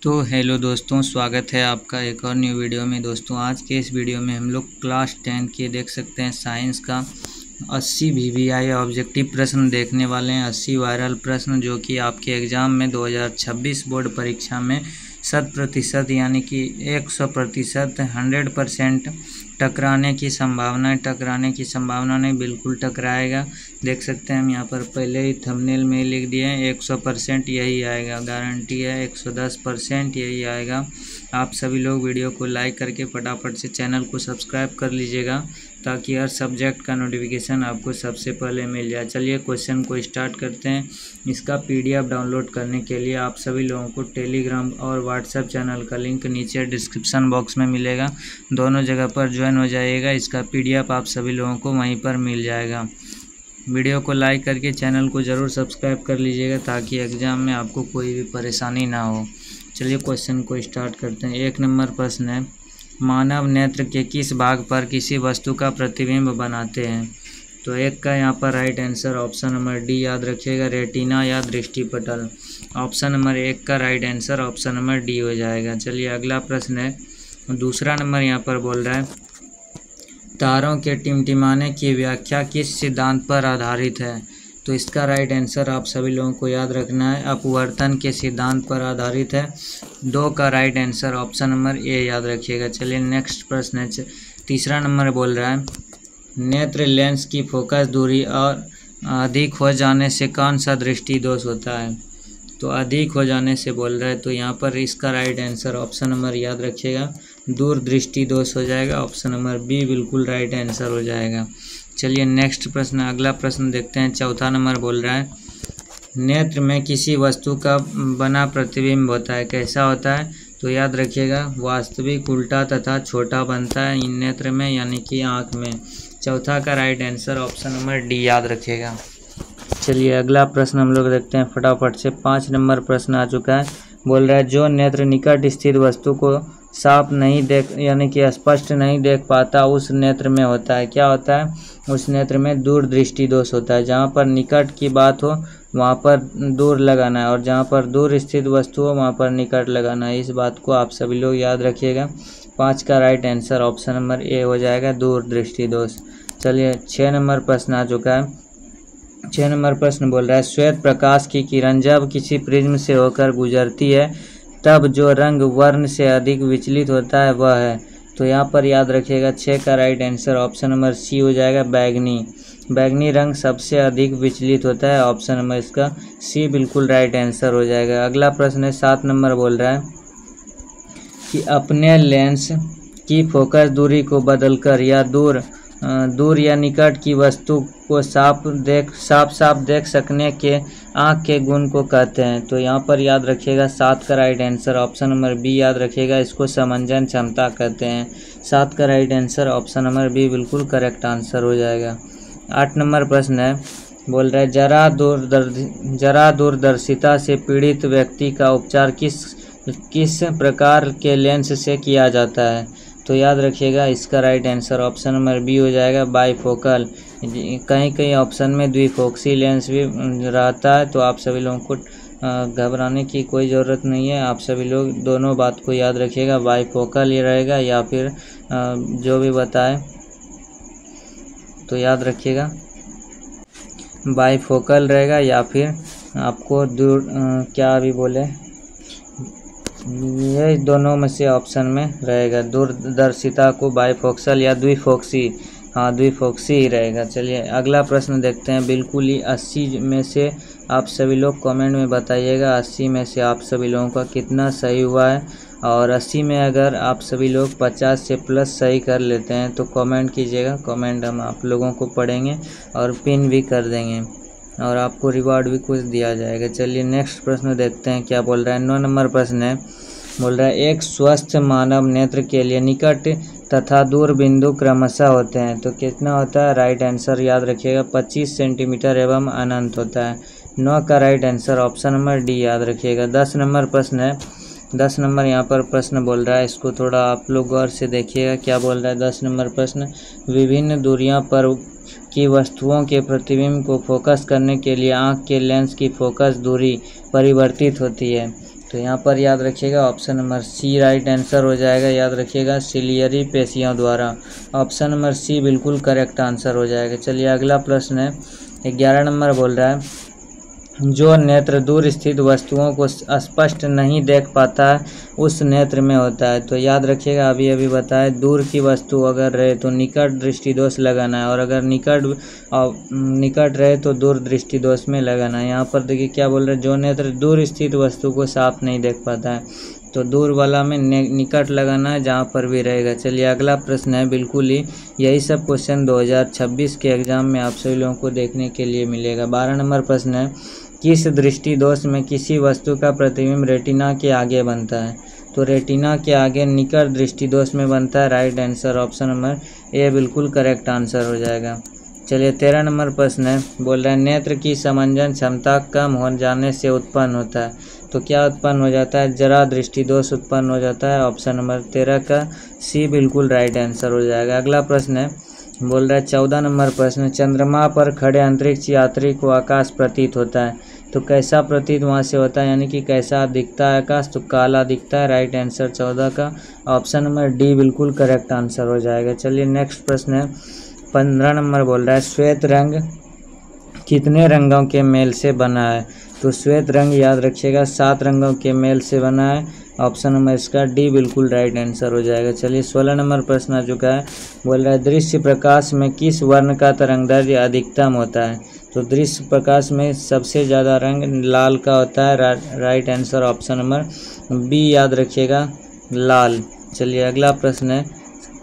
तो हेलो दोस्तों, स्वागत है आपका एक और न्यू वीडियो में। दोस्तों आज के इस वीडियो में हम लोग क्लास 10 के देख सकते हैं साइंस का 80 VVI ऑब्जेक्टिव प्रश्न देखने वाले हैं। 80 वायरल प्रश्न जो कि आपके एग्ज़ाम में 2026 बोर्ड परीक्षा में 100% यानी कि 100% 100% टकराने की संभावना नहीं, बिल्कुल टकराएगा। देख सकते हैं हम यहाँ पर पहले ही थंबनेल में लिख दिए हैं 100% यही आएगा, गारंटी है 110% यही आएगा। आप सभी लोग वीडियो को लाइक करके फटाफट से चैनल को सब्सक्राइब कर लीजिएगा ताकि हर सब्जेक्ट का नोटिफिकेशन आपको सबसे पहले मिल जाए। चलिए क्वेश्चन को स्टार्ट करते हैं। इसका PDF डाउनलोड करने के लिए आप सभी लोगों को टेलीग्राम और व्हाट्सएप चैनल का लिंक नीचे डिस्क्रिप्शन बॉक्स में मिलेगा, दोनों जगह पर ज्वाइन हो जाइएगा। इसका PDF आप सभी लोगों को वहीं पर मिल जाएगा। वीडियो को लाइक करके चैनल को ज़रूर सब्सक्राइब कर लीजिएगा ताकि एग्ज़ाम में आपको कोई भी परेशानी ना हो। चलिए क्वेश्चन को स्टार्ट करते हैं। 1 नंबर प्रश्न है, मानव नेत्र के किस भाग पर किसी वस्तु का प्रतिबिंब बनाते हैं? तो 1 का यहाँ पर right answer option number D याद रखिएगा, रेटिना या दृष्टिपटल। ऑप्शन नंबर 1 का right answer option number D हो जाएगा। चलिए अगला प्रश्न है, दूसरा नंबर यहाँ पर बोल रहा है, तारों के टिमटिमाने की व्याख्या किस सिद्धांत पर आधारित है? तो इसका राइट आंसर आप सभी लोगों को याद रखना है, अपवर्तन के सिद्धांत पर आधारित है। 2 का right answer option number A याद रखिएगा। चलिए नेक्स्ट प्रश्न है, तीसरा नंबर बोल रहा है, नेत्र लेंस की फोकस दूरी और अधिक हो जाने से कौन सा दृष्टि दोष होता है? तो अधिक हो जाने से बोल रहा है, तो यहाँ पर इसका राइट आंसर ऑप्शन नंबर याद रखिएगा, दूर दृष्टि दोष हो जाएगा। ऑप्शन नंबर बी बिल्कुल राइट आंसर हो जाएगा। चलिए नेक्स्ट प्रश्न, अगला प्रश्न देखते हैं। चौथा नंबर बोल रहा है, नेत्र में किसी वस्तु का बना प्रतिबिंब होता है, कैसा होता है? तो याद रखिएगा, वास्तविक, उल्टा तथा छोटा बनता है इन नेत्र में यानी कि आँख में। चौथा का right answer option number D याद रखिएगा। चलिए अगला प्रश्न हम लोग देखते हैं फटाफट से। 5 नंबर प्रश्न आ चुका है, बोल रहा है, जो नेत्र निकट स्थित वस्तु को साफ नहीं देख यानी कि स्पष्ट नहीं देख पाता उस नेत्र में होता है, क्या होता है? उस नेत्र में दूर दृष्टि दोष होता है। जहाँ पर निकट की बात हो वहाँ पर दूर लगाना है और जहाँ पर दूर स्थित वस्तु हो वहाँ पर निकट लगाना है। इस बात को आप सभी लोग याद रखिएगा। 5 का right answer option number A हो जाएगा, दूर दृष्टि दोष। चलिए 6 नंबर प्रश्न आ चुका है। 6 नंबर प्रश्न बोल रहा है, श्वेत प्रकाश की किरण जब किसी प्रिज्म से होकर गुजरती है तब जो रंग वर्ण से अधिक विचलित होता है वह है? तो यहाँ पर याद रखिएगा 6 का right answer option number C हो जाएगा, बैगनी। बैगनी रंग सबसे अधिक विचलित होता है। ऑप्शन नंबर इसका सी बिल्कुल राइट आंसर हो जाएगा। अगला प्रश्न है, 7 नंबर बोल रहा है कि अपने लेंस की फोकस दूरी को बदलकर या दूर या निकट की वस्तु को साफ देख सकने के आँख के गुण को कहते हैं। तो यहाँ पर याद रखिएगा 7 का right answer option number B याद रखिएगा, इसको समंजन क्षमता कहते हैं। 7 का right answer option number B बिल्कुल करेक्ट आंसर हो जाएगा। 8 नंबर प्रश्न है, बोल रहा है, जरा दूरदर्शिता से पीड़ित व्यक्ति का उपचार किस प्रकार के लेंस से किया जाता है? तो याद रखिएगा इसका right answer option number B हो जाएगा, बाईफोकल। कहीं ऑप्शन में द्विफोक्सी लेंस भी रहता है, तो आप सभी लोगों को घबराने की कोई ज़रूरत नहीं है। आप सभी लोग दोनों बात को याद रखिएगा, बाईफोकल ये रहेगा या फिर जो भी बताए तो याद रखिएगा बाईफोकल रहेगा या फिर आपको क्या अभी बोले, ये दोनों में से ऑप्शन में रहेगा। दूरदर्शिता को बाईफोक्सल या द्विफोक्सी, हाँ द्विफोक्सी ही रहेगा। चलिए अगला प्रश्न देखते हैं। बिल्कुल ही 80 में से आप सभी लोग कमेंट में बताइएगा 80 में से आप सभी लोगों का कितना सही हुआ है। और 80 में अगर आप सभी लोग 50 से प्लस सही कर लेते हैं तो कमेंट कीजिएगा, कमेंट हम आप लोगों को पढ़ेंगे और पिन भी कर देंगे और आपको रिवार्ड भी कुछ दिया जाएगा। चलिए नेक्स्ट प्रश्न देखते हैं क्या बोल रहा है। 9 नंबर प्रश्न है, बोल रहा है, एक स्वस्थ मानव नेत्र के लिए निकट तथा दूर बिंदु क्रमशः होते हैं, तो कितना होता है? राइट आंसर याद रखिएगा 25 सेंटीमीटर एवं अनंत होता है। 9 का right answer option number D याद रखिएगा। 10 नंबर प्रश्न है, 10 नंबर यहाँ पर प्रश्न बोल रहा है, इसको थोड़ा आप लोग गौर से देखिएगा क्या बोल रहा है। 10 नंबर प्रश्न, विभिन्न दूरियां पर की वस्तुओं के प्रतिबिंब को फोकस करने के लिए आँख के लेंस की फोकस दूरी परिवर्तित होती है। तो यहाँ पर याद रखिएगा option number C right answer हो जाएगा। याद रखिएगा सिलियरी पेशियों द्वारा, ऑप्शन नंबर सी बिल्कुल करेक्ट आंसर हो जाएगा। चलिए अगला प्रश्न है 11 नंबर बोल रहा है जो नेत्र दूर स्थित वस्तुओं को स्पष्ट नहीं देख पाता है उस नेत्र में होता है। तो याद रखिएगा अभी बताया दूर की वस्तु अगर रहे तो निकट दृष्टि दोष लगाना है, और अगर निकट रहे तो दूर दृष्टि दोष में लगाना है। यहाँ पर देखिए क्या बोल रहे हैं, जो नेत्र दूर स्थित वस्तु को साफ नहीं देख पाता है तो दूर वाला में निकट लगाना है जहाँ पर भी रहेगा। चलिए अगला प्रश्न है, बिल्कुल ही यही सब क्वेश्चन 2026 के एग्जाम में आप सभी लोगों को देखने के लिए मिलेगा। 12 नंबर प्रश्न है किस दृष्टि दोष में किसी वस्तु का प्रतिबिंब रेटिना के आगे बनता है। तो रेटिना के आगे निकट दृष्टि दोष में बनता है। Right answer option number A बिल्कुल करेक्ट आंसर हो जाएगा। चलिए 13 नंबर प्रश्न है, बोल रहा है नेत्र की समंजन क्षमता कम हो जाने से उत्पन्न होता है। तो क्या उत्पन्न हो जाता है, जरा दृष्टि दोष उत्पन्न हो जाता है। ऑप्शन नंबर 13 का सी बिल्कुल राइट आंसर हो जाएगा। अगला प्रश्न है, बोल रहा है 14 नंबर प्रश्न, चंद्रमा पर खड़े अंतरिक्ष यात्री को आकाश प्रतीत होता है। तो कैसा प्रतीत वहाँ से होता है, यानी कि कैसा दिखता है आकाश, तो काला दिखता है। राइट आंसर 14 का ऑप्शन नंबर डी बिल्कुल करेक्ट आंसर हो जाएगा। चलिए नेक्स्ट प्रश्न है 15 नंबर बोल रहा है श्वेत रंग कितने रंगों के मेल से बना है। तो श्वेत रंग याद रखिएगा 7 रंगों के मेल से बना है। ऑप्शन नंबर इसका डी बिल्कुल राइट आंसर हो जाएगा। चलिए 16 नंबर प्रश्न आ चुका है, बोल रहा है दृश्य प्रकाश में किस वर्ण का तरंगदैर्घ्य अधिकतम होता है। तो दृश्य प्रकाश में सबसे ज़्यादा रंग लाल का होता है। Right answer option number B याद रखिएगा लाल। चलिए अगला प्रश्न है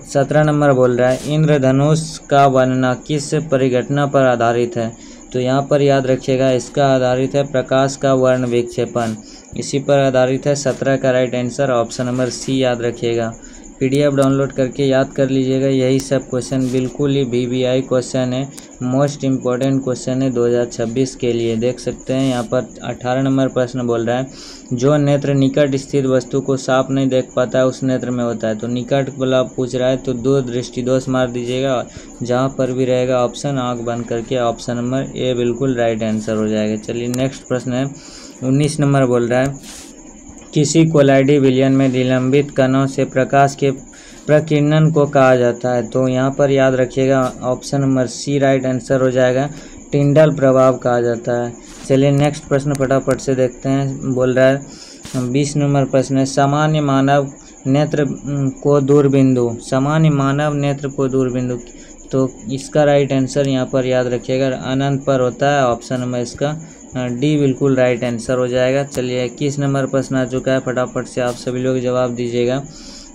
17 नंबर बोल रहा है इंद्रधनुष का वर्णना किस परिघटना पर आधारित है। तो यहाँ पर याद रखिएगा इसका आधारित है प्रकाश का वर्ण विक्षेपण, इसी पर आधारित है। 17 का right answer option number C याद रखिएगा। PDF डाउनलोड करके याद कर लीजिएगा। यही सब क्वेश्चन बिल्कुल ही VVI क्वेश्चन है, मोस्ट इम्पॉर्टेंट क्वेश्चन है 2026 के लिए। देख सकते हैं यहाँ पर 18 नंबर प्रश्न बोल रहा है जो नेत्र निकट स्थित वस्तु को साफ नहीं देख पाता है उस नेत्र में होता है। तो निकट वाला पूछ रहा है तो दूर दृष्टि दोष मार दीजिएगा, जहाँ पर भी रहेगा ऑप्शन आँख बंद करके ऑप्शन नंबर ए बिल्कुल राइट आंसर हो जाएगा। चलिए नेक्स्ट प्रश्न है 19 नंबर बोल रहा है किसी कोलाइडी विलयन में निलंबित कणों से प्रकाश के प्रकीर्णन को कहा जाता है। तो यहाँ पर याद रखिएगा option number C right answer हो जाएगा, टिंडल प्रभाव कहा जाता है। चलिए नेक्स्ट प्रश्न फटाफट से देखते हैं। बोल रहा है 20 नंबर प्रश्न है सामान्य मानव नेत्र को दूरबिंदु, सामान्य मानव नेत्र को दूरबिंदु। तो इसका राइट आंसर यहाँ पर याद रखिएगा अनंत पर होता है। ऑप्शन नंबर इसका डी बिल्कुल राइट आंसर हो जाएगा। चलिए 21 नंबर प्रश्न आ चुका है, फटाफट से आप सभी लोग जवाब दीजिएगा।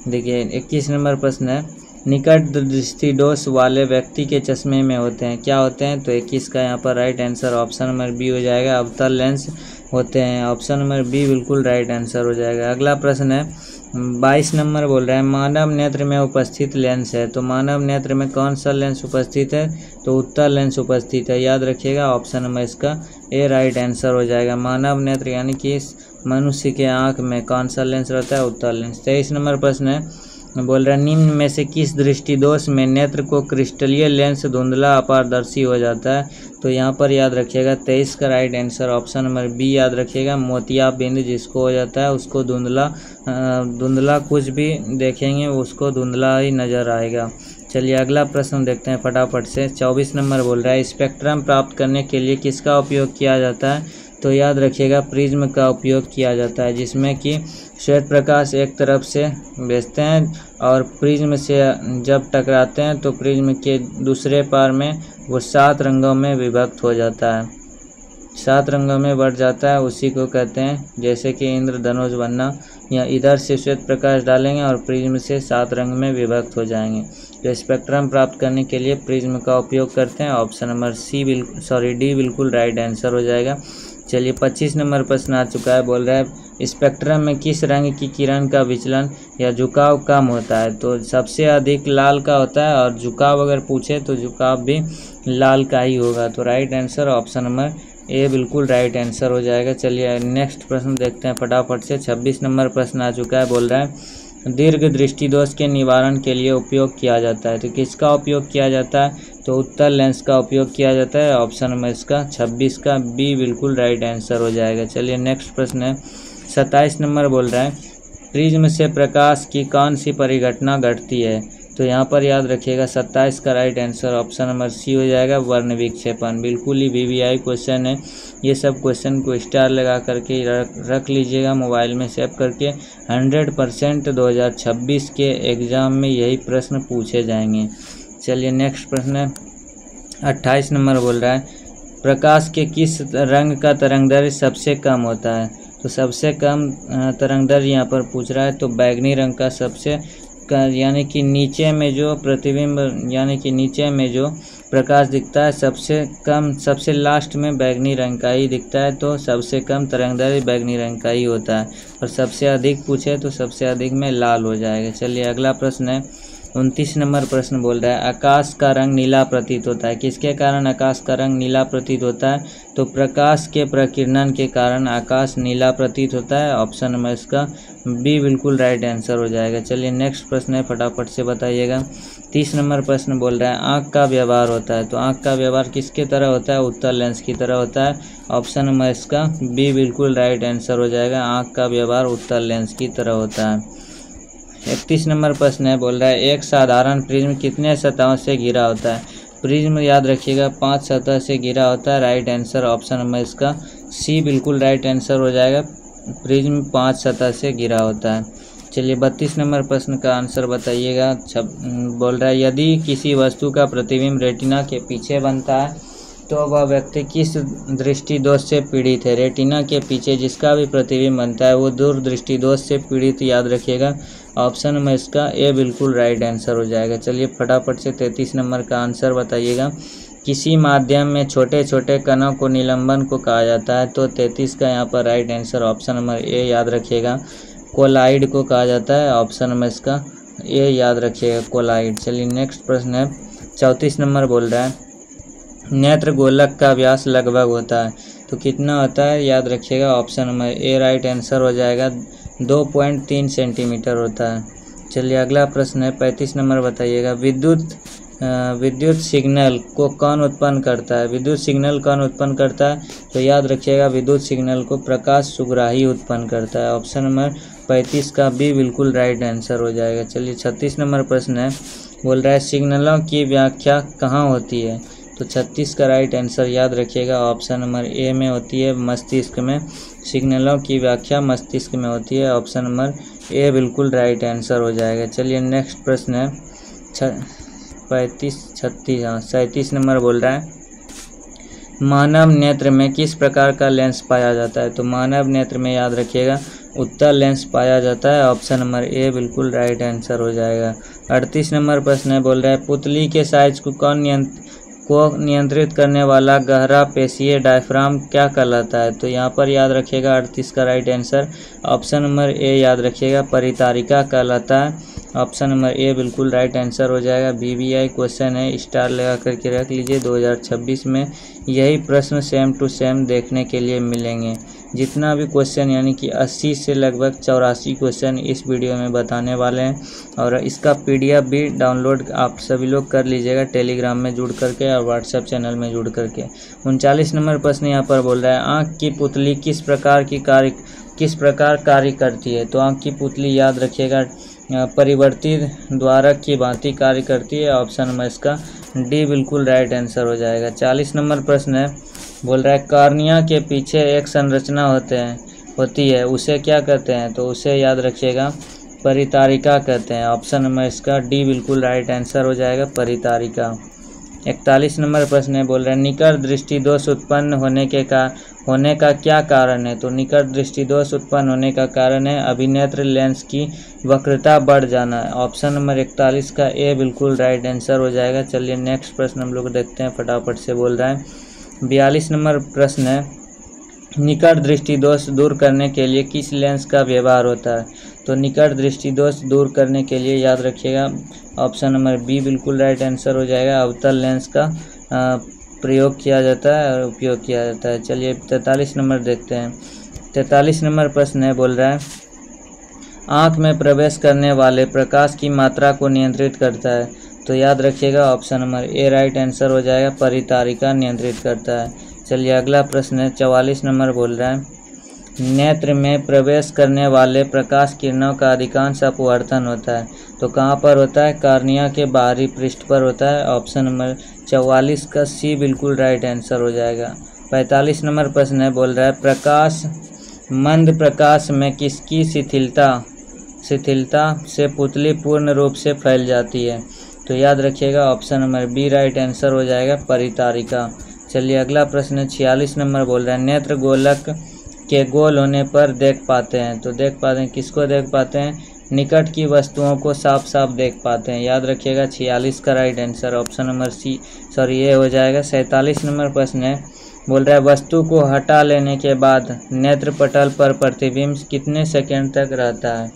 देखिए 21 नंबर प्रश्न है निकट दृष्टि दोष वाले व्यक्ति के चश्मे में होते हैं, क्या होते हैं। तो 21 का यहाँ पर right answer option number B हो जाएगा, अवतल लेंस होते हैं। ऑप्शन नंबर बी बिल्कुल राइट आंसर हो जाएगा। अगला प्रश्न है 22 नंबर बोल रहा है मानव नेत्र में उपस्थित लेंस है। तो मानव नेत्र में कौन सा लेंस उपस्थित है, तो उत्तल लेंस उपस्थित है। याद रखिएगा ऑप्शन नंबर इसका ए राइट आंसर हो जाएगा। मानव नेत्र यानी कि मनुष्य के आँख में कौन सा लेंस रहता है, उत्तल लेंस। 23 नंबर प्रश्न है बोल रहा है निम्न में से किस दृष्टि दोष में नेत्र को क्रिस्टलीय लेंस धुंधला अपारदर्शी हो जाता है। तो यहाँ पर याद रखिएगा 23 का right answer option number B याद रखिएगा, मोतियाबिंद जिसको हो जाता है उसको धुंधला कुछ भी देखेंगे उसको धुंधला ही नज़र आएगा। चलिए अगला प्रश्न देखते हैं फटाफट से। 24 नंबर बोल रहा है स्पेक्ट्रम प्राप्त करने के लिए किसका उपयोग किया जाता है। तो याद रखिएगा प्रिज्म का उपयोग किया जाता है, जिसमें कि श्वेत प्रकाश एक तरफ से भेजते हैं और प्रिज्म से जब टकराते हैं तो प्रिज्म के दूसरे पार में वो 7 रंगों में विभक्त हो जाता है, 7 रंगों में बढ़ जाता है। उसी को कहते हैं जैसे कि इंद्रधनुष बनना, या इधर से श्वेत प्रकाश डालेंगे और प्रिज्म से 7 रंग में विभक्त हो जाएंगे। तो स्पेक्ट्रम प्राप्त करने के लिए प्रिज्म का उपयोग करते हैं। ऑप्शन नंबर डी बिल्कुल राइट आंसर हो जाएगा। चलिए 25 नंबर प्रश्न आ चुका है, बोल रहा है स्पेक्ट्रम में किस रंग की किरण का विचलन या झुकाव कम होता है। तो सबसे अधिक लाल का होता है, और झुकाव अगर पूछे तो झुकाव भी लाल का ही होगा। तो right answer option number A बिल्कुल राइट आंसर हो जाएगा। चलिए नेक्स्ट प्रश्न देखते हैं फटाफट से। 26 नंबर प्रश्न आ चुका है, बोल रहा है दीर्घ दृष्टि दोष के निवारण के लिए उपयोग किया जाता है। तो किसका उपयोग किया जाता है, तो उत्तल लेंस का उपयोग किया जाता है। ऑप्शन नंबर इसका 26 का बी बिल्कुल राइट आंसर हो जाएगा। चलिए नेक्स्ट प्रश्न है 27 नंबर बोल रहा है प्रिज्म से प्रकाश की कौन सी परिघटना घटती है। तो यहाँ पर याद रखिएगा 27 का right answer option number C हो जाएगा, वर्ण विक्षेपण। बिल्कुल ही वीवीआई क्वेश्चन है, ये सब क्वेश्चन को स्टार लगा करके रख लीजिएगा मोबाइल में सेव करके। 100% 2026 के एग्ज़ाम में यही प्रश्न पूछे जाएंगे। चलिए नेक्स्ट प्रश्न है 28 नंबर बोल रहा है प्रकाश के किस रंग का तरंगदैर्घ्य सबसे कम होता है। तो सबसे कम तरंगदैर्घ्य यहाँ पर पूछ रहा है, तो बैगनी रंग का सबसे यानी कि नीचे में जो प्रतिबिंब यानी कि नीचे में जो प्रकाश दिखता है सबसे कम, सबसे लास्ट में बैगनी रंग का ही दिखता है, तो सबसे कम तरंगदैर्घ्य बैगनी रंग का ही होता है। और सबसे अधिक पूछे तो सबसे अधिक में लाल हो जाएगा। चलिए अगला प्रश्न है 29 नंबर प्रश्न बोल रहा है आकाश का रंग नीला प्रतीत होता है। किसके कारण आकाश का रंग नीला प्रतीत होता है। तो प्रकाश के प्रकीर्णन के कारण आकाश नीला प्रतीत होता है। ऑप्शन नंबर इसका बी बिल्कुल राइट आंसर हो जाएगा। चलिए नेक्स्ट प्रश्न है, फटाफट से बताइएगा। 30 नंबर प्रश्न बोल रहा है आँख का व्यवहार होता है। तो आँख का व्यवहार किसके तरह होता है। उत्तल लेंस की तरह होता है। ऑप्शन नंबर इसका बी बिल्कुल राइट आंसर हो जाएगा। आँख का व्यवहार उत्तल लेंस की तरह होता है। 31 नंबर प्रश्न है बोल रहा है एक साधारण प्रिज्म कितने सतहों से घिरा होता है। प्रिज्म याद रखिएगा 5 सतह से घिरा होता है। राइट आंसर ऑप्शन नंबर इसका सी बिल्कुल राइट आंसर हो जाएगा। प्रिज्म 5 सतह से घिरा होता है। चलिए 32 नंबर प्रश्न का आंसर बताइएगा। बोल रहा है यदि किसी वस्तु का प्रतिबिंब रेटिना के पीछे बनता है तो वह व्यक्ति किस दृष्टि दोष से पीड़ित है। रेटिना के पीछे जिसका भी प्रतिबिंब बनता है वो दूरदृष्टि दोष से पीड़ित, याद रखिएगा। ऑप्शन में इसका ए बिल्कुल राइट आंसर हो जाएगा। चलिए फटाफट से 33 नंबर का आंसर बताइएगा। किसी माध्यम में छोटे छोटे कणों को निलंबन को कहा जाता है। तो 33 का यहाँ पर right answer option number A याद रखिएगा, कोलाइड को कहा जाता है। ऑप्शन नंबर इसका ए याद रखिएगा, कोलाइड। चलिए नेक्स्ट प्रश्न है 34 नंबर बोल रहा है नेत्र गोलक का व्यास लगभग होता है। तो कितना होता है, याद रखिएगा। Option number A right answer हो जाएगा, 2.3 सेंटीमीटर होता है। चलिए अगला प्रश्न है 35 नंबर बताइएगा। विद्युत सिग्नल को कौन उत्पन्न करता है। विद्युत सिग्नल कौन उत्पन्न करता है। तो याद रखिएगा विद्युत सिग्नल को प्रकाश सुग्राही उत्पन्न करता है। ऑप्शन नंबर 35 का बी बिल्कुल राइट आंसर हो जाएगा। चलिए 36 नंबर प्रश्न है, बोल रहा है सिग्नलों की व्याख्या कहाँ होती है। तो 36 का राइट आंसर याद रखिएगा, ऑप्शन नंबर ए में होती है, मस्तिष्क में। सिग्नलों की व्याख्या मस्तिष्क में होती है। ऑप्शन नंबर ए बिल्कुल राइट आंसर हो जाएगा। चलिए नेक्स्ट प्रश्न है 37 नंबर बोल रहा है मानव नेत्र में किस प्रकार का लेंस पाया जाता है। तो मानव नेत्र में याद रखिएगा उत्तल लेंस पाया जाता है। ऑप्शन नंबर ए बिल्कुल राइट आंसर हो जाएगा। 38 नंबर प्रश्न है, बोल रहा है पुतली के साइज को नियंत्रित करने वाला गहरा पेशीय डायफ्राम क्या कहलाता है। तो यहाँ पर याद रखिएगा 38 का right answer option number A याद रखिएगा, परितारिका कहलाता है। ऑप्शन नंबर ए बिल्कुल राइट आंसर हो जाएगा। वीवीआई क्वेश्चन है, स्टार लगा करके रख लीजिए। 2026 में यही प्रश्न सेम टू सेम देखने के लिए मिलेंगे। जितना भी क्वेश्चन यानी कि 80 से लगभग 84 क्वेश्चन इस वीडियो में बताने वाले हैं। और इसका पीडीएफ भी डाउनलोड आप सभी लोग कर लीजिएगा टेलीग्राम में जुड़ करके और व्हाट्सएप चैनल में जुड़ करके। 39 नंबर प्रश्न यहाँ पर बोल रहा है आँख की पुतली किस प्रकार कार्य करती है। तो आँख की पुतली याद रखिएगा परिवर्तित द्वारक की भांति कार्य करती है। ऑप्शन नंबर इसका डी बिल्कुल राइट आंसर हो जाएगा। 40 नंबर प्रश्न है, बोल रहा है कॉर्निया के पीछे एक संरचना होती है उसे क्या कहते हैं। तो उसे याद रखिएगा परितारिका कहते हैं। ऑप्शन नंबर इसका डी बिल्कुल राइट आंसर हो जाएगा, परितारिका। 41 नंबर प्रश्न है, बोल रहा है निकट दृष्टि दोष उत्पन्न होने का क्या कारण है। तो निकट दृष्टि दोष उत्पन्न होने का कारण है अभिनेत्र लेंस की वक्रता बढ़ जाना है। ऑप्शन नंबर 41 का ए बिल्कुल राइट आंसर हो जाएगा। चलिए नेक्स्ट प्रश्न हम लोग देखते हैं, फटाफट से बोल रहा है 42 नंबर प्रश्न है, निकट दृष्टि दोष दूर करने के लिए किस लेंस का व्यवहार होता है। तो निकट दृष्टि दोष दूर करने के लिए याद रखिएगा ऑप्शन नंबर बी बिल्कुल राइट आंसर हो जाएगा, अवतल लेंस का प्रयोग किया जाता है और उपयोग किया जाता है। चलिए 43 नंबर देखते हैं। 43 नंबर प्रश्न है, बोल रहा है आँख में प्रवेश करने वाले प्रकाश की मात्रा को नियंत्रित करता है। तो याद रखिएगा option number A right answer हो जाएगा, परितारिका नियंत्रित करता है। चलिए अगला प्रश्न है 44 नंबर बोल रहा है नेत्र में प्रवेश करने वाले प्रकाश किरणों का अधिकांश अपवर्तन होता है। तो कहाँ पर होता है? कॉर्निया के बाहरी पृष्ठ पर होता है। ऑप्शन नंबर 44 का सी बिल्कुल राइट आंसर हो जाएगा। 45 नंबर प्रश्न है, बोल रहा है प्रकाश मंद प्रकाश में किसकी शिथिलता से पुतली पूर्ण रूप से फैल जाती है? तो याद रखिएगा option number B right answer हो जाएगा, परितारिका। चलिए अगला प्रश्न है 46 नंबर, बोल रहा है नेत्र गोलक के गोल होने पर देख पाते हैं। तो देख पाते हैं, किसको देख पाते हैं? निकट की वस्तुओं को साफ साफ देख पाते हैं। याद रखिएगा 46 का राइट आंसर ऑप्शन नंबर ये हो जाएगा। 47 नंबर प्रश्न है, बोल रहा है वस्तु को हटा लेने के बाद नेत्र पटल पर प्रतिबिंब कितने सेकंड तक रहता है?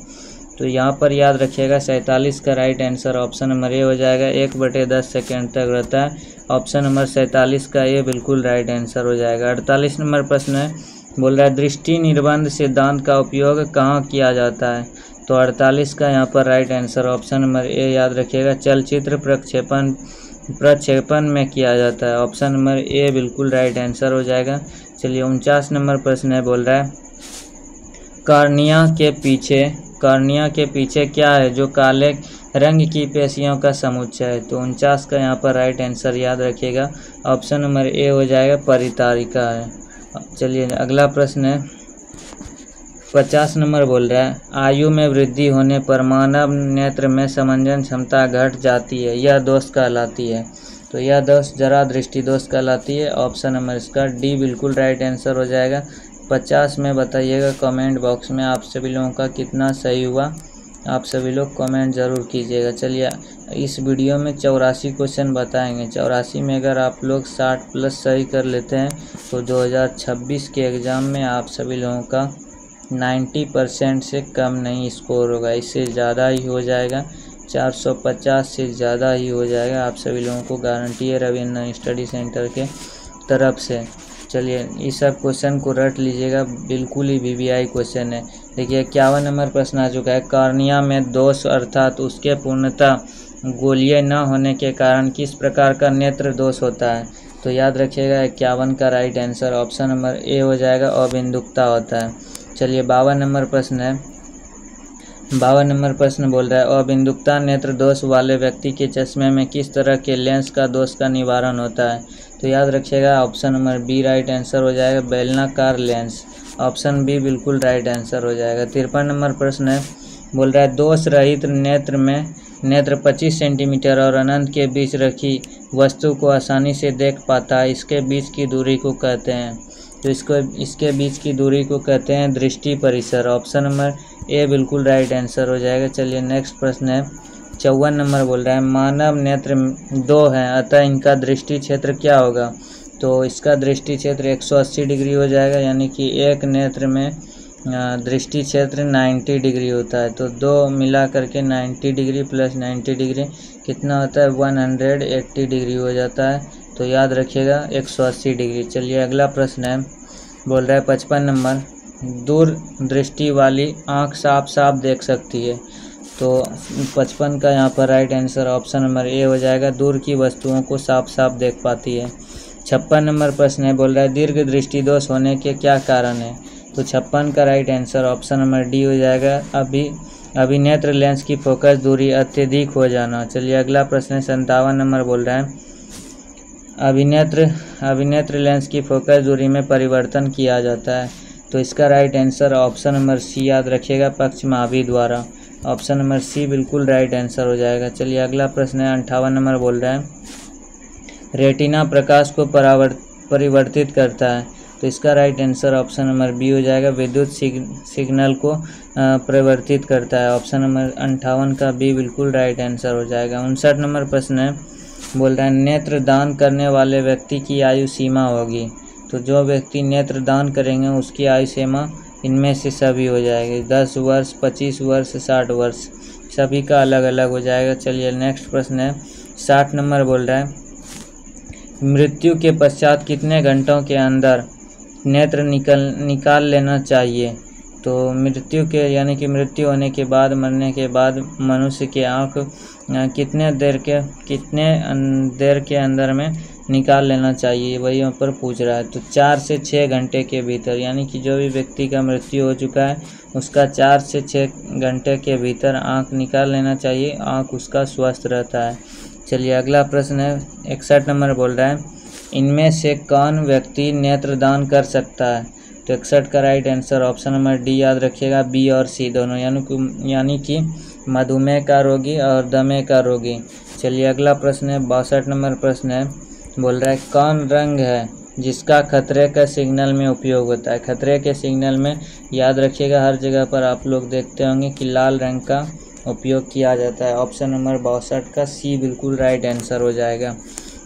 तो यहाँ पर याद रखिएगा 47 का right answer option number A हो जाएगा, 1/10 सेकेंड तक रहता है। ऑप्शन नंबर 47 का ए बिल्कुल राइट आंसर हो जाएगा। 48 नंबर प्रश्न है, बोल रहा है दृष्टि निर्बंध सिद्धांत का उपयोग कहाँ किया जाता है? तो 48 का यहाँ पर right answer option number A याद रखिएगा, चलचित्र प्रक्षेपण में किया जाता है। ऑप्शन नंबर ए बिल्कुल राइट आंसर हो जाएगा। चलिए 49 नंबर प्रश्न है, बोल रहा है कॉर्निया के पीछे क्या है जो काले रंग की पेशियों का समुच्चय है? तो 49 का यहाँ पर राइट आंसर याद रखिएगा ऑप्शन नंबर ए हो जाएगा, परितारिका है। चलिए अगला प्रश्न है 50 नंबर, बोल रहा है आयु में वृद्धि होने पर मानव नेत्र में समंजन क्षमता घट जाती है, यह दोष कहलाती है। तो यह दोष जरा दृष्टि दोष कहलाती है। ऑप्शन नंबर इसका डी बिल्कुल राइट आंसर हो जाएगा। 50 में बताइएगा कमेंट बॉक्स में आप सभी लोगों का कितना सही हुआ, आप सभी लोग कमेंट ज़रूर कीजिएगा। चलिए इस वीडियो में 84 क्वेश्चन बताएंगे। 84 में अगर आप लोग 60+ सही कर लेते हैं तो 2026 के एग्ज़ाम में आप सभी लोगों का 90% से कम नहीं स्कोर होगा, इससे ज़्यादा ही हो जाएगा, 450 से ज़्यादा ही हो जाएगा। आप सभी लोगों को गारंटी है रविंद्र स्टडी सेंटर के तरफ से। चलिए इस सब क्वेश्चन को रट लीजिएगा, बिल्कुल ही VVI क्वेश्चन है। देखिए 51 नंबर प्रश्न आ चुका है, कॉर्निया में दोष अर्थात उसके पूर्णतः गोलीय न होने के कारण किस प्रकार का नेत्र दोष होता है? तो याद रखिएगा 51 का right answer option number A हो जाएगा, अबिंदुकता होता है। चलिए 52 नंबर प्रश्न है, 52 नंबर प्रश्न बोल रहा है अबिंदुकता नेत्र दोष वाले व्यक्ति के चश्मे में किस तरह के लेंस का दोष का निवारण होता है? तो याद रखिएगा option number B right answer हो जाएगा, बेलनाकार लेंस। ऑप्शन बी बिल्कुल राइट आंसर हो जाएगा। 53 नंबर प्रश्न है, बोल रहा है दोष रहित नेत्र में नेत्र 25 सेंटीमीटर और अनंत के बीच रखी वस्तु को आसानी से देख पाता है, इसके बीच की दूरी को कहते हैं? तो इसके बीच की दूरी को कहते हैं दृष्टि परिसर। ऑप्शन नंबर ए बिल्कुल राइट आंसर हो जाएगा। चलिए नेक्स्ट प्रश्न है 54 नंबर, बोल रहा है मानव नेत्र 2 हैं अतः इनका दृष्टि क्षेत्र क्या होगा? तो इसका दृष्टि क्षेत्र 180 डिग्री हो जाएगा, यानी कि एक नेत्र में दृष्टि क्षेत्र 90 डिग्री होता है। तो 2 मिला करके 90 डिग्री प्लस 90 डिग्री कितना होता है? 180 डिग्री हो जाता है। तो याद रखिएगा 180 डिग्री। चलिए अगला प्रश्न है, बोल रहा है 55 नंबर, दूर दृष्टि वाली आँख साफ साफ देख सकती है। तो 55 का यहाँ पर right answer option number A हो जाएगा, दूर की वस्तुओं को साफ साफ देख पाती है। 56 नंबर प्रश्न है, बोल रहा है दीर्घ दृष्टि दोष होने के क्या कारण है? तो 56 का right answer option number D हो जाएगा, अभिनेत्र लेंस की फोकस दूरी अत्यधिक हो जाना। चलिए अगला प्रश्न है 57 नंबर, बोल रहा है अभिनेत्र लेंस की फोकस दूरी में परिवर्तन किया जाता है। तो इसका right answer option number C याद रखिएगा, पक्षमावी द्वारा। ऑप्शन नंबर सी बिल्कुल राइट आंसर हो जाएगा। चलिए अगला प्रश्न है 58 नंबर, बोल रहा है रेटिना प्रकाश को परिवर्तित करता है। तो इसका right answer option number B हो जाएगा, विद्युत सिग्नल को परिवर्तित करता है। ऑप्शन नंबर 58 का बी बिल्कुल राइट आंसर हो जाएगा। 59 नंबर प्रश्न है, बोल रहा है नेत्र दान करने वाले व्यक्ति की आयु सीमा होगी। तो जो व्यक्ति नेत्र दान करेंगे उसकी आयु सीमा इनमें से सभी हो जाएगी, 10 वर्ष, 25 वर्ष, 60 वर्ष, सभी का अलग अलग हो जाएगा। चलिए नेक्स्ट प्रश्न है 60 नंबर, बोल रहा है मृत्यु के पश्चात कितने घंटों के अंदर नेत्र निकाल लेना चाहिए? तो मृत्यु के यानी कि मृत्यु होने के बाद, मरने के बाद मनुष्य की आँख कितने देर के अंदर में निकाल लेना चाहिए, वही यहाँ पर पूछ रहा है। तो 4 से 6 घंटे के भीतर, यानी कि जो भी व्यक्ति का मृत्यु हो चुका है उसका 4 से 6 घंटे के भीतर आँख निकाल लेना चाहिए, आँख उसका स्वस्थ रहता है। चलिए अगला प्रश्न है 61 नंबर बोल रहा है, इनमें से कौन व्यक्ति नेत्रदान कर सकता है? तो 61 का right answer option number D याद रखिएगा, बी और सी दोनों, यानी कि मधुमेह का रोगी और दमे का रोगी। चलिए अगला प्रश्न है 62 नंबर प्रश्न है, बोल रहा है कौन रंग है जिसका खतरे का सिग्नल में उपयोग होता है? खतरे के सिग्नल में याद रखिएगा हर जगह पर आप लोग देखते होंगे कि लाल रंग का उपयोग किया जाता है। ऑप्शन नंबर 62 का सी बिल्कुल राइट आंसर हो जाएगा।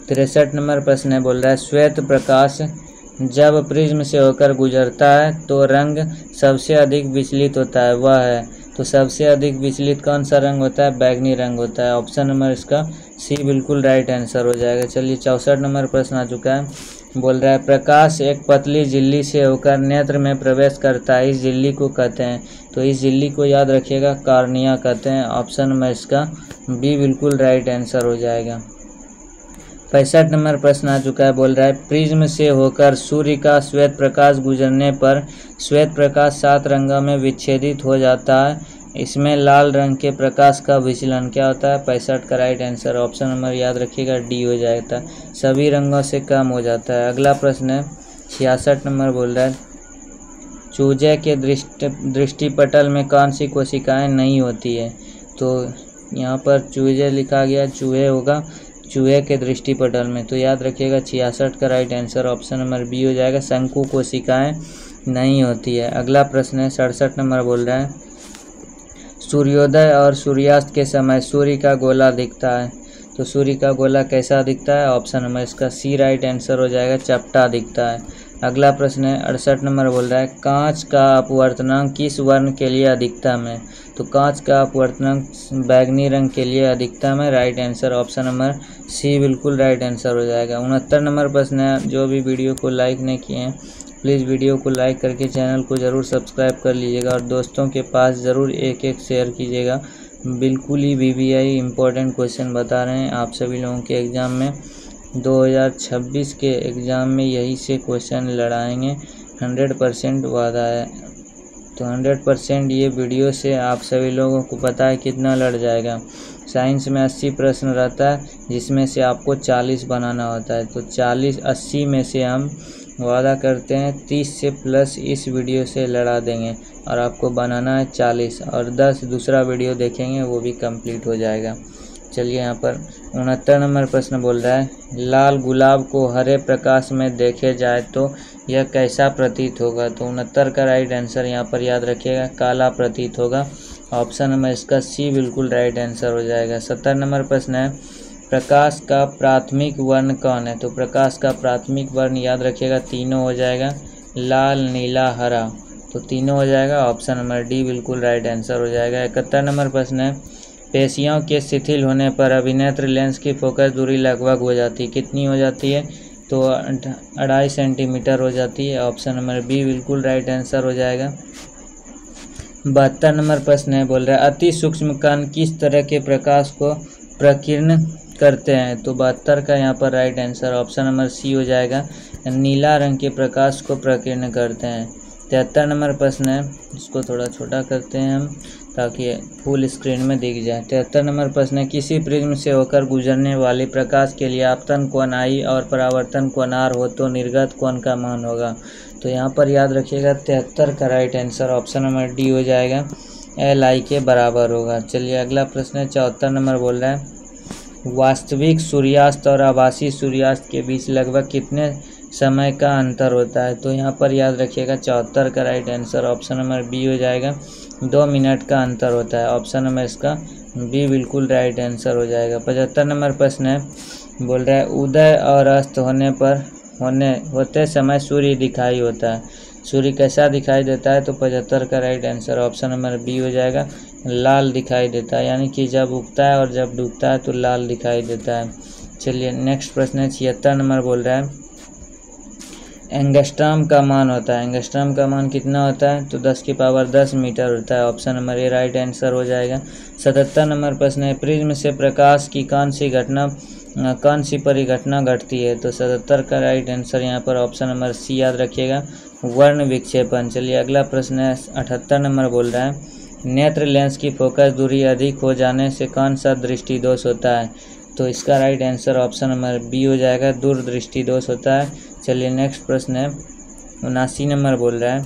63 नंबर प्रश्न है, बोल रहा है श्वेत प्रकाश जब प्रिज्म से होकर गुजरता है तो रंग सबसे अधिक विचलित होता है, वह है? तो सबसे अधिक विचलित कौन सा रंग होता है? बैगनी रंग होता है। ऑप्शन नंबर इसका सी बिल्कुल राइट आंसर हो जाएगा। चलिए 64 नंबर प्रश्न आ चुका है, बोल रहा है प्रकाश एक पतली झिल्ली से होकर नेत्र में प्रवेश करता है, इस झिल्ली को कहते हैं? तो इस झिल्ली को याद रखिएगा कार्निया कहते हैं। ऑप्शन नंबर इसका बी बिल्कुल राइट आंसर हो जाएगा। 65 नंबर प्रश्न आ चुका है, बोल रहा है प्रिज्म से होकर सूर्य का श्वेत प्रकाश गुजरने पर श्वेत प्रकाश 7 रंगों में विच्छेदित हो जाता है, इसमें लाल रंग के प्रकाश का विचलन क्या होता है? 65 का राइट आंसर ऑप्शन नंबर याद रखिएगा डी हो जाएगा, सभी रंगों से कम हो जाता है। अगला प्रश्न है 66 नंबर बोल रहा है चूजे के दृष्टिपटल में कौन सी कोशिकाएं नहीं होती है? तो यहाँ पर चूजे लिखा गया, चूहे होगा चूहे के दृष्टिपटल में, तो याद रखिएगा 66 का right answer option number B हो जाएगा, शंकु कोशिकाएं नहीं होती है। अगला प्रश्न है 67 नंबर बोल रहा है सूर्योदय और सूर्यास्त के समय सूर्य का गोला दिखता है, तो सूर्य का गोला कैसा दिखता है? ऑप्शन नंबर इसका सी राइट आंसर हो जाएगा, चपटा दिखता है। अगला प्रश्न है 68 नंबर बोल रहा है कांच का अपवर्तनांक किस वर्ण के लिए अधिकतम है? तो कांच का अपवर्तनांक बैगनी रंग के लिए अधिकतम है, right answer option number C बिल्कुल राइट आंसर हो जाएगा। 69 नंबर प्रश्न है, जो भी वीडियो को लाइक नहीं किए हैं प्लीज़ वीडियो को लाइक करके चैनल को ज़रूर सब्सक्राइब कर लीजिएगा और दोस्तों के पास ज़रूर एक शेयर कीजिएगा। बिल्कुल ही VVI इम्पोर्टेंट क्वेश्चन बता रहे हैं आप सभी लोगों के एग्ज़ाम में, 2026 के एग्ज़ाम में यही से क्वेश्चन लड़ाएंगे, 100% वादा है। तो 100% ये वीडियो से आप सभी लोगों को पता है कितना लड़ जाएगा। साइंस में 80 प्रश्न रहता है जिसमें से आपको 40 बनाना होता है, तो 80 में से हम वादा करते हैं 30 से प्लस इस वीडियो से लड़ा देंगे और आपको बनाना है 40 और 10 दूसरा वीडियो देखेंगे वो भी कंप्लीट हो जाएगा। चलिए यहाँ पर 69 नंबर प्रश्न बोल रहा है लाल गुलाब को हरे प्रकाश में देखे जाए तो यह कैसा प्रतीत होगा? तो 69 का राइट आंसर यहाँ पर याद रखिएगा काला प्रतीत होगा, ऑप्शन नंबर इसका सी बिल्कुल राइट आंसर हो जाएगा। 70 नंबर प्रश्न है प्रकाश का प्राथमिक वर्ण कौन है? तो प्रकाश का प्राथमिक वर्ण याद रखिएगा तीनों हो जाएगा, लाल नीला हरा, तो तीनों हो जाएगा, ऑप्शन नंबर डी बिल्कुल राइट आंसर हो जाएगा। 71 नंबर प्रश्न है पेशियों के शिथिल होने पर अभिनेत्र लेंस की फोकस दूरी लगभग हो जाती है, कितनी हो जाती है? तो 2.5 सेंटीमीटर हो जाती है, ऑप्शन नंबर बी बिल्कुल राइट आंसर हो जाएगा। 72 नंबर प्रश्न है बोल रहा है अति सूक्ष्म कण किस तरह के प्रकाश को प्रकीर्ण करते हैं? तो 72 का यहाँ पर right answer option number C हो जाएगा, नीला रंग के प्रकाश को प्रकीर्ण करते हैं। 73 नंबर प्रश्न है, इसको थोड़ा छोटा करते हैं हम ताकि फुल स्क्रीन में दिख जाए। 73 नंबर प्रश्न है किसी प्रिज्म से होकर गुजरने वाले प्रकाश के लिए आपतन कोण आई और परावर्तन कोण आर हो तो निर्गत कोण का मान होगा? तो यहाँ पर याद रखिएगा 73 का right answer option number D हो जाएगा, LI के बराबर होगा। चलिए अगला प्रश्न है 74 नंबर बोल रहा है वास्तविक सूर्यास्त और आभासी सूर्यास्त के बीच लगभग कितने समय का अंतर होता है? तो यहाँ पर याद रखिएगा 74 का right answer option number B हो जाएगा, 2 मिनट का अंतर होता है, ऑप्शन नंबर इसका बी बिल्कुल राइट आंसर हो जाएगा। 75 नंबर प्रश्न है बोल रहा है उदय और अस्त होते समय सूर्य दिखाई होता है, सूर्य कैसा दिखाई देता है? तो 75 का right answer option number B हो जाएगा, लाल दिखाई देता है, यानी कि जब उगता है और जब डूबता है तो लाल दिखाई देता है। चलिए नेक्स्ट प्रश्न है 76 नंबर बोल रहा है एंगस्ट्रॉम का मान होता है, एंगस्ट्रॉम का मान कितना होता है? तो 10 की पावर 10 मीटर होता है, option number A right answer हो जाएगा। 77 नंबर प्रश्न है प्रिज्म से प्रकाश की कौन सी घटना कौन सी परिघटना घटती है? तो 77 का राइट आंसर यहाँ पर ऑप्शन नंबर सी याद रखिएगा, वर्ण विक्षेपण। चलिए अगला प्रश्न है 78 नंबर बोल रहा है, नेत्र लेंस की फोकस दूरी अधिक हो जाने से कौन सा दृष्टि दोष होता है? तो इसका right answer option number B हो जाएगा, दूरदृष्टि दोष होता है। चलिए नेक्स्ट प्रश्न है 79 नंबर बोल रहा है,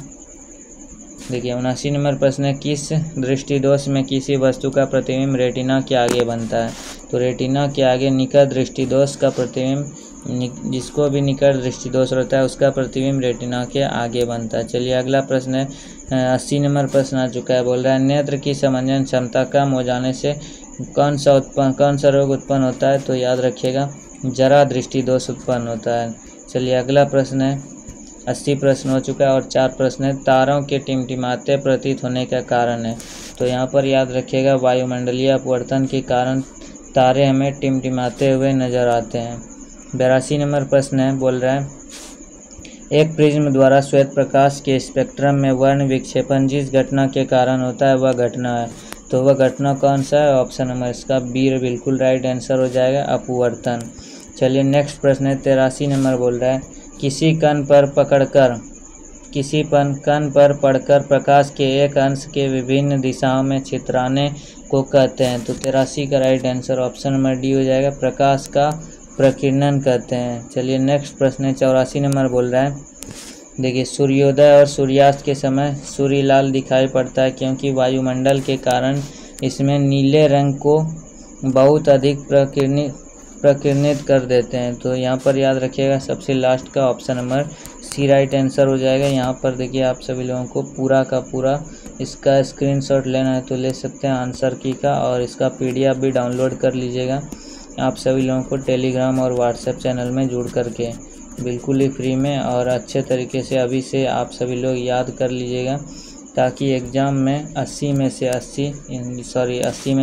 देखिए 79 नंबर प्रश्न है, किस दृष्टि दोष में किसी वस्तु का प्रतिबिंब रेटिना के आगे बनता है? तो रेटिना के आगे निकट दृष्टि दोष का प्रतिबिंब, जिसको भी निकट दृष्टि दोष रहता है उसका प्रतिबिंब रेटिना के आगे बनता है। चलिए अगला प्रश्न है 80 नंबर प्रश्न आ चुका है, बोल रहा है नेत्र की समंजन क्षमता कम हो जाने से कौन सा रोग उत्पन्न होता है? तो याद रखिएगा, जरा दृष्टि दोष उत्पन्न होता है। चलिए अगला प्रश्न है 80 प्रश्न हो चुका है और 4 प्रश्न है, तारों के टिमटिमाते प्रतीत होने का कारण है? तो यहाँ पर याद रखिएगा, वायुमंडलीय अपवर्तन के कारण तारे हमें टिमटिमाते हुए नजर आते हैं। 82 नंबर प्रश्न है, बोल रहा है एक प्रिज्म द्वारा श्वेत प्रकाश के स्पेक्ट्रम में वर्ण विक्षेपण जिस घटना के कारण होता है वह घटना है, तो वह घटना कौन सा है? ऑप्शन नंबर इसका बी बिल्कुल राइट आंसर हो जाएगा, अपवर्तन। चलिए नेक्स्ट प्रश्न है 83 नंबर बोल रहा है, किसी कण पर पड़कर प्रकाश के एक अंश के विभिन्न दिशाओं में छितराने को कहते हैं? तो 83 का right answer option number D हो जाएगा, प्रकाश का प्रकीर्णन कहते हैं। चलिए नेक्स्ट प्रश्न है 84 नंबर बोल रहा है, देखिए सूर्योदय और सूर्यास्त के समय सूर्य लाल दिखाई पड़ता है क्योंकि वायुमंडल के कारण इसमें नीले रंग को बहुत अधिक प्रकीर्णित कर देते हैं। तो यहाँ पर याद रखिएगा, सबसे लास्ट का option number C right answer हो जाएगा। यहाँ पर देखिए आप सभी लोगों को पूरा का पूरा इसका स्क्रीनशॉट लेना है तो ले सकते हैं आंसर की का, और इसका PDF भी डाउनलोड कर लीजिएगा आप सभी लोगों को टेलीग्राम और व्हाट्सएप चैनल में जुड़ करके, बिल्कुल ही फ्री में और अच्छे तरीके से अभी से आप सभी लोग याद कर लीजिएगा, ताकि एग्ज़ाम में 80 में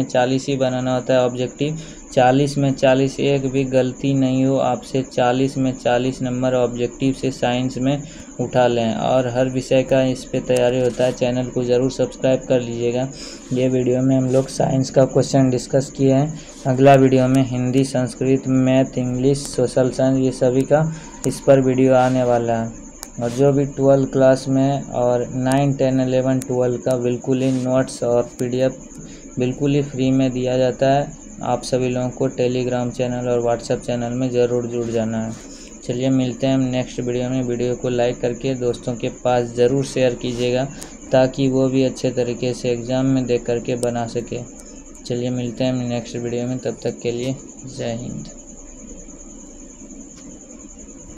40 ही बनाना होता है ऑब्जेक्टिव। 40 में 40 एक भी गलती नहीं हो, आपसे 40 में 40 नंबर ऑब्जेक्टिव से साइंस में उठा लें, और हर विषय का इस पे तैयारी होता है। चैनल को ज़रूर सब्सक्राइब कर लीजिएगा। ये वीडियो में हम लोग साइंस का क्वेश्चन डिस्कस किए हैं, अगला वीडियो में Hindi, Sanskrit, math, English, social science, ये सभी का इस पर वीडियो आने वाला है। और जो भी 12 क्लास में और 9, 10, 11, 12 का बिल्कुल ही नोट्स और PDF बिल्कुल ही फ्री में दिया जाता है। आप सभी लोगों को टेलीग्राम चैनल और व्हाट्सएप चैनल में ज़रूर जुड़ जाना है। चलिए मिलते हैं हम नेक्स्ट वीडियो में। वीडियो को लाइक करके दोस्तों के पास ज़रूर शेयर कीजिएगा, ताकि वो भी अच्छे तरीके से एग्ज़ाम में देख करके बना सके। चलिए मिलते हैं हम नेक्स्ट वीडियो में, तब तक के लिए जय हिंद।